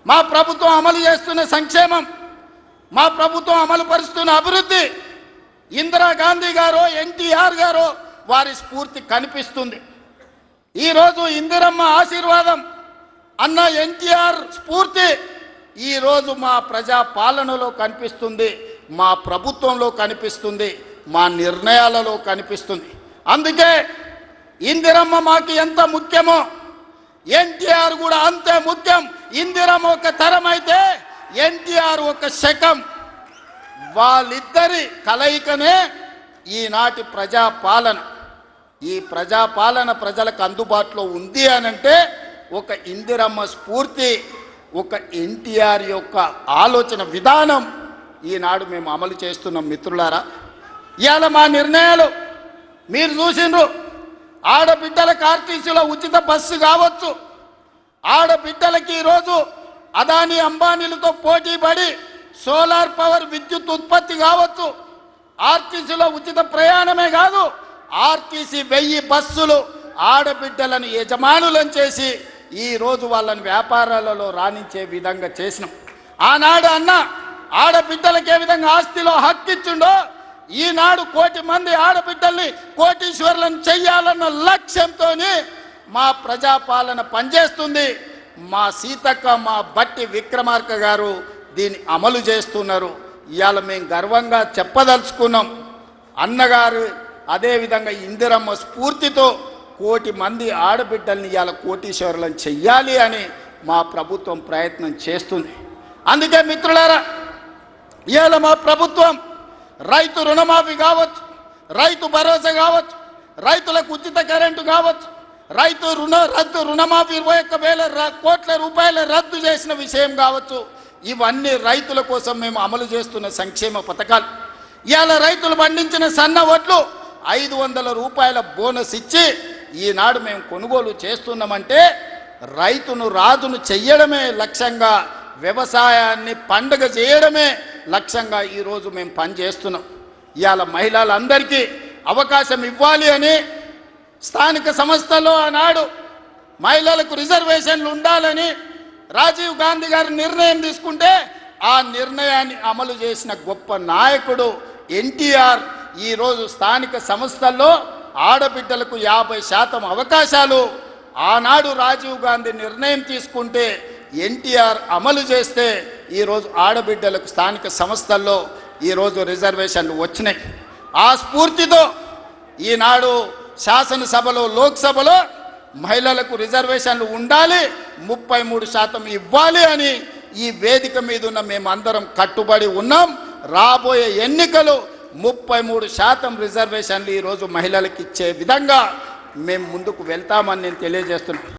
మా ప్రభుత్వం అమలు చేస్తున్న సంక్షేమం, మా ప్రభుత్వం అమలు పరుస్తున్న అభివృద్ధి ఇందిరాగాంధీ గారో ఎన్టీఆర్ గారో వారి స్ఫూర్తి కనిపిస్తుంది. ఈరోజు ఇందిరమ్మ ఆశీర్వాదం అన్న ఎన్టీఆర్ స్ఫూర్తి ఈరోజు మా ప్రజా పాలనలో కనిపిస్తుంది, మా ప్రభుత్వంలో కనిపిస్తుంది, మా నిర్ణయాలలో కనిపిస్తుంది. అందుకే ఇందిరమ్మ మాకు ఎంత ముఖ్యమో ఎన్టీఆర్ కూడా అంతే ముఖ్యం. ఇందిరమ్మ ఒక తరం అయితే ఎన్టీఆర్ ఒక శకం. వాళ్ళిద్దరి కలయికనే ఈనాటి ప్రజాపాలన. ఈ ప్రజాపాలన ప్రజలకు అందుబాటులో ఉంది అనంటే ఒక ఇందిరమ్మ స్ఫూర్తి, ఒక ఎన్టీఆర్ యొక్క ఆలోచన విధానం ఈనాడు మేము అమలు చేస్తున్నాం. మిత్రులారా, ఇవాళ మా నిర్ణయాలు మీరు చూసిండ్రు. ఆడబిడ్డలకు ఆర్టీసీలో ఉచిత బస్సు కావచ్చు, ఆడబిడ్డలకి ఈరోజు అదానీ అంబానీలతో పోటీ పడి సోలార్ పవర్ విద్యుత్ ఉత్పత్తి కావచ్చు, ఆర్టీసీలో ఉచిత ప్రయాణమే కాదు, ఆర్టీసీ 1000 బస్సులు ఆడబిడ్డలను యజమానులను చేసి ఈరోజు వాళ్ళని వ్యాపారాలలో రాణించే విధంగా చేసినాం. ఆనాడు అన్న ఆడబిడ్డలకు ఏ విధంగా ఆస్తిలో హక్కిచ్చుండో ఈనాడు 1 కోటి మంది ఆడబిడ్డల్ని కోటీశ్వరులను చెయ్యాలన్న లక్ష్యంతో మా ప్రజాపాలన పనిచేస్తుంది. మా సీతక్క, మా బట్టి విక్రమార్క గారు దీన్ని అమలు చేస్తున్నారు. ఇవాళ మేము గర్వంగా చెప్పదలుచుకున్నాం, అన్నగారు అదేవిధంగా ఇందిరమ్మ స్ఫూర్తితో 1 కోటి మంది ఆడబిడ్డల్ని ఇవాళ కోటీశ్వరులను చెయ్యాలి అని మా ప్రభుత్వం ప్రయత్నం చేస్తుంది. అందుకే మిత్రులారా, ఇవాళ మా ప్రభుత్వం రైతు రుణమాఫీ కావచ్చు, రైతు భరోసా కావచ్చు, రైతులకు ఉచిత కరెంటు కావచ్చు, రైతు రుణమాఫీ 21,000 కోట్ల రూపాయల రద్దు చేసిన విషయం కావచ్చు, ఇవన్నీ రైతుల కోసం మేము అమలు చేస్తున్న సంక్షేమ పథకాలు. ఇవాళ రైతులు పండించిన సన్న వడ్లు 500 రూపాయల బోనస్ ఇచ్చి ఈనాడు మేము కొనుగోలు చేస్తున్నామంటే రైతును రాజును చెయ్యడమే లక్ష్యంగా, వ్యవసాయాన్ని పండుగ చేయడమే లక్ష్యంగా ఈరోజు మేము పనిచేస్తున్నాం. ఇవాళ మహిళలందరికీ అవకాశం ఇవ్వాలి అని స్థానిక సంస్థల్లో ఆనాడు మహిళలకు రిజర్వేషన్లు ఉండాలని రాజీవ్ గాంధీ గారు నిర్ణయం తీసుకుంటే ఆ నిర్ణయాన్ని అమలు చేసిన గొప్ప నాయకుడు ఎన్టీఆర్. ఈరోజు స్థానిక సంస్థల్లో ఆడబిడ్డలకు 50% అవకాశాలు ఆనాడు రాజీవ్ గాంధీ నిర్ణయం తీసుకుంటే ఎన్టీఆర్ అమలు చేస్తే ఈరోజు ఆడబిడ్డలకు స్థానిక సంస్థల్లో ఈరోజు రిజర్వేషన్లు వచ్చినాయి. ఆ స్ఫూర్తితో ఈనాడు శాసనసభలో, లోక్సభలో మహిళలకు రిజర్వేషన్లు ఉండాలి, 33% ఇవ్వాలి అని ఈ వేదిక మీద ఉన్న మేమందరం కట్టుబడి ఉన్నాం. రాబోయే ఎన్నికలు 33% రిజర్వేషన్లు ఈరోజు మహిళలకు ఇచ్చే విధంగా మేము ముందుకు వెళ్తామని నేను తెలియజేస్తున్నాను.